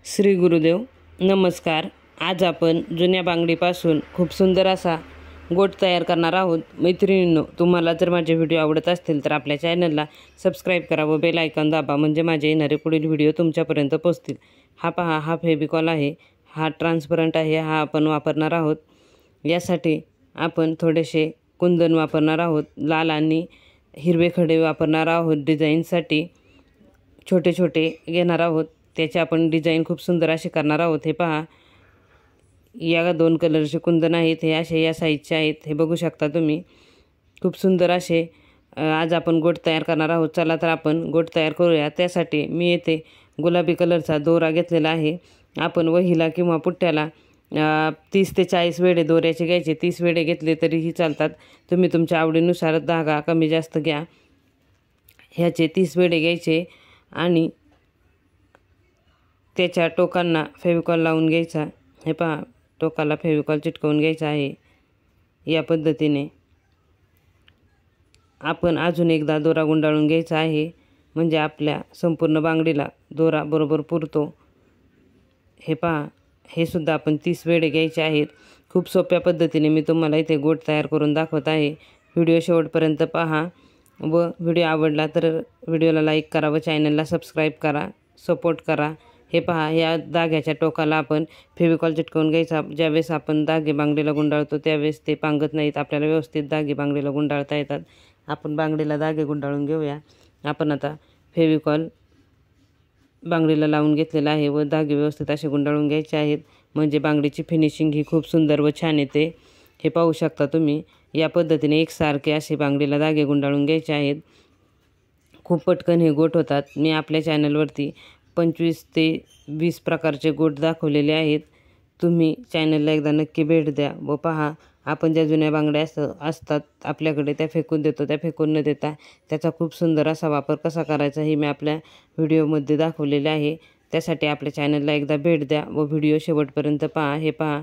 श्री गुरुदेव नमस्कार। आज आपण जुन्या बांगडीपासून खूप सुंदर असा गोट तयार करणार आहोत। मैत्रिणींनो, तुम्हाला जर माझे व्हिडिओ आवडत असतील तर आपल्या चॅनलला सबस्क्राईब करा व बेल आयकॉन दाबा, म्हणजे माझे येणारे पुढील व्हिडिओ तुमच्यापर्यंत पोहोचतील। हा पहा, हा फेविकॉल आहे, हा ट्रान्सपरंट आहे, हा आपण वापरणार आहोत। यासाठी आपण थोडेसे कुंदन वापरणार आहोत, लाल आणि हिरवे खडे वापरणार आहोत। डिझाईनसाठी छोटे छोटे घेणार आहोत, त्याचे आपण डिझाईन खूप सुंदर असे करणार आहोत। हे पहा, या 2 कलरचे कुंदन आहेत, हे असे या साईजचे आहेत, हे बघू शकता तुम्ही। खूप सुंदर असे आज आपण गोट तयार करणार आहोत। चला तर आपण गोट तयार करूया। त्यासाठी मी येथे गुलाबी कलरचा दोरा घेतलेला आहे। आपण वहीला किंवा पुट्ट्याला 30 ते 40 वेढे दोऱ्याचे घ्यायचे। 30 वेढे घेतले तरीही चालतात, तुम्ही तुमच्या आवडीनुसार धागा कमी जास्त घ्या। ह्याचे 30 वेढे घ्यायचे आणि त्याच्या टोकांना फेविकॉल लावून घ्यायचा। हे पहा, टोकाला फेविकॉल चिटकवून घ्यायचा आहे। या पद्धतीने आपण अजून एकदा दोरा गुंडाळून घ्यायचा आहे, म्हणजे आपल्या संपूर्ण बांगडीला दोरा बरोबर पुरतो। हे पहा, हे सुद्धा आपण 30 वेढे घ्यायचे आहेत। खूप सोप्या पद्धतीने मी तुम्हाला इथे गोट तयार करून दाखवत आहे। व्हिडिओ शेवटपर्यंत पहा व व्हिडिओ आवडला तर व्हिडिओला लाईक करा व चॅनलला सबस्क्राईब करा, सपोर्ट करा। हे पहा, या धाग्याच्या टोकाला आपण फेविकॉल चिटकवून घ्यायचा। ज्यावेळेस आपण धागे बांगडीला गुंडाळतो त्यावेळेस ते पांगत नाहीत, आपल्याला व्यवस्थित धागे बांगडीला गुंडाळता येतात। आपण बांगडीला धागे गुंडाळून घेऊया। आपण आता फेविकॉल बांगडीला लावून घेतलेला आहे व धागे व्यवस्थित असे गुंडाळून घ्यायचे आहेत, म्हणजे बांगडीची फिनिशिंग ही खूप सुंदर व छान येते। हे पाहू शकता तुम्ही। या पद्धतीने एकसारखे असे बांगडीला धागे गुंडाळून घ्यायचे आहेत। खूप पटकन हे गोट होतात। मी आपल्या चॅनलवरती 25 ते 20 प्रकारचे गोट दाखवलेले आहेत। तुम्ही चॅनलला एकदा नक्की भेट द्या व पहा। आपण ज्या जुन्या बांगड्या असतात आपल्याकडे त्या फेकून देतो, त्या फेकून न देता त्याचा खूप सुंदर असा वापर कसा करायचा हे मी आपल्या व्हिडिओमध्ये दाखवलेले आहे। त्यासाठी आपल्या चॅनलला एकदा भेट द्या व व्हिडिओ शेवटपर्यंत पहा। हे पहा,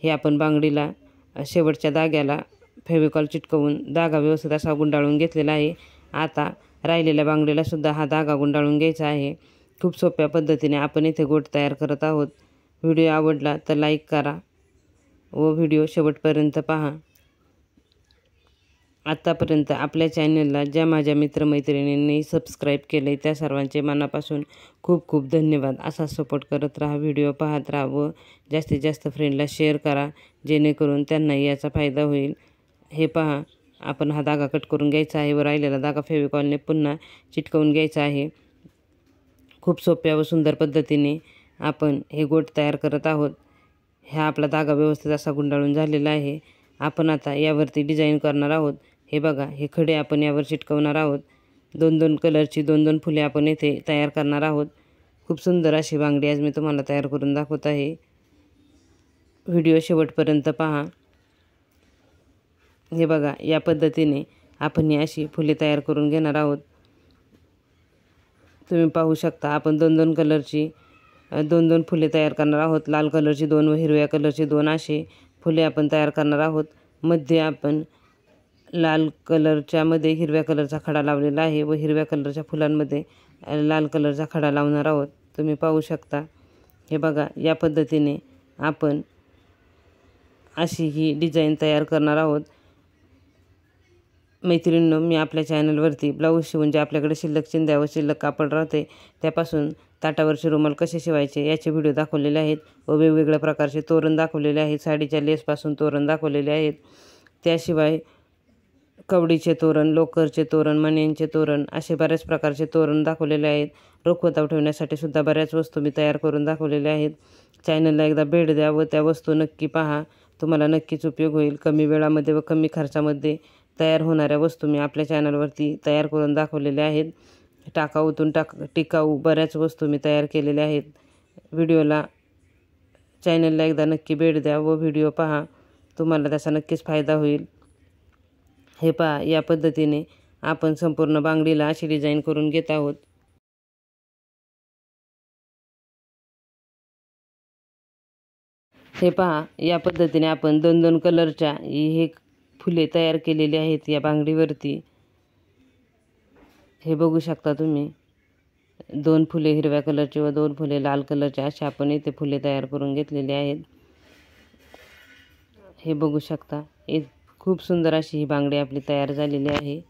हे आपण बांगडीला शेवटच्या धाग्याला फेविकॉल चिटकवून धागा व्यवस्थित असा गुंडाळून घेतलेला आहे। आता राहिलेल्या बांगडीला सुद्धा हा धागा गुंडाळून घ्यायचा आहे। खूप सोप्या पद्धतीने आपण इथे गोट तयार करत आहोत। व्हिडिओ आवडला तर लाईक करा व व्हिडिओ शेवटपर्यंत पहा। आत्तापर्यंत आपल्या चॅनलला ज्या माझ्या मित्रमैत्रिणींनी सबस्क्राईब केले त्या सर्वांचे मनापासून खूप खूप धन्यवाद। असा सपोर्ट करत राहा, व्हिडिओ पाहत राहा व जास्तीत जास्त फ्रेंडला शेअर करा, जेणेकरून त्यांनाही याचा फायदा होईल। हे पहा, आपण हा धागा कट करून घ्यायचा आहे व राहिलेला धागा फेविकॉलने पुन्हा चिटकवून घ्यायचा आहे। खूप सोप्या व सुंदर पद्धतीने आपण हे गोट तयार करत आहोत। हा आपला धागा व्यवस्थित असा गुंडाळून झालेला आहे। आपण आता यावरती डिझाईन करणार आहोत। हे बघा, हे खडे आपण यावर चिटकवणार आहोत। 2-2 कलरची 2-2 फुले आपण येथे तयार करणार आहोत। खूप सुंदर अशी बांगडी आज मी तुम्हाला तयार करून दाखवत आहे। व्हिडिओ शेवटपर्यंत पहा। हे बघा, या पद्धतीने आपण ही अशी फुले तयार करून घेणार आहोत। तुम्ही पाहू शकता, आपण 2-2 कलरची 2-2 फुले तयार करणार आहोत। लाल कलरची 2 व हिरव्या कलरची 2 असे फुले आपण तयार करणार आहोत। मध्ये आपण लाल कलरच्या मध्ये हिरव्या कलरचा खडा लावलेला आहे व हिरव्या कलरच्या फुलांमध्ये लाल कलरचा खडा लावणार आहोत। तुम्ही पाहू शकता। हे बघा, या पद्धतीने आपण अशी ही डिझाईन तयार करणार आहोत। मैत्रिणींनो, मी आपल्या चॅनलवरती ब्लाऊज शिवून जे आपल्याकडे शिल्लक चिंध्या व शिल्लक कापड राहते त्यापासून ताटावरचे रुमाल कसे शिवायचे याचे व्हिडिओ दाखवलेले आहेत व वेगवेगळ्या प्रकारचे तोरण दाखवलेले आहेत। साडीच्या लेसपासून तोरण दाखवलेले आहेत। त्याशिवाय कवडीचे तोरण, लोकरचे तोरण, मण्यांचे तोरण असे बऱ्याच प्रकारचे तोरण दाखवलेले आहेत। रोखवताव ठेवण्यासाठी सुद्धा बऱ्याच वस्तू मी तयार करून दाखवलेल्या आहेत। चॅनलला एकदा भेट द्या व त्या वस्तू नक्की पहा, तुम्हाला नक्कीच उपयोग होईल। कमी वेळामध्ये व कमी खर्चामध्ये तयार होणाऱ्या वस्तू मी आपल्या चॅनलवरती तयार करून दाखवलेल्या आहेत। टाकाऊतून टिकाऊ बऱ्याच वस्तू मी तयार केलेल्या आहेत। चॅनलला एकदा नक्की भेट द्या व व्हिडिओ पहा, तुम्हाला त्याचा नक्कीच फायदा होईल। हे पहा, या पद्धतीने आपण संपूर्ण बांगडीला अशी डिझाईन करून घेत आहोत। हे पहा, या पद्धतीने आपण 2-2 कलरच्या हे फुले तयार केलेली आहेत या बांगडीवरती। हे बघू शकता तुम्ही। 2 फुले हिरव्या कलरची व 2 फुले लाल कलरची अशी आपण इथे फुले तयार करून घेतलेली आहेत. हे बघू शकता, खूप सुंदर अशी ही बांगडी आपली तयार झालेली आहे.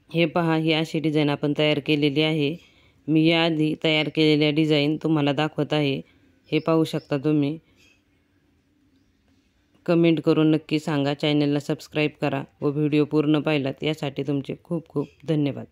हे पहा, ही अशी डिझाईन आपण तयार केलेली आहे. मी याआधी तयार केलेल्या डिझाईन तुम्हाला दाखवत आहे. हे पाहू शकता तुम्ही. कमेंट करून नक्की सांगा. चॅनलला सबस्क्राईब करा व व्हिडिओ पूर्ण पाहिलात यासाठी तुमचे खूप खूप धन्यवाद.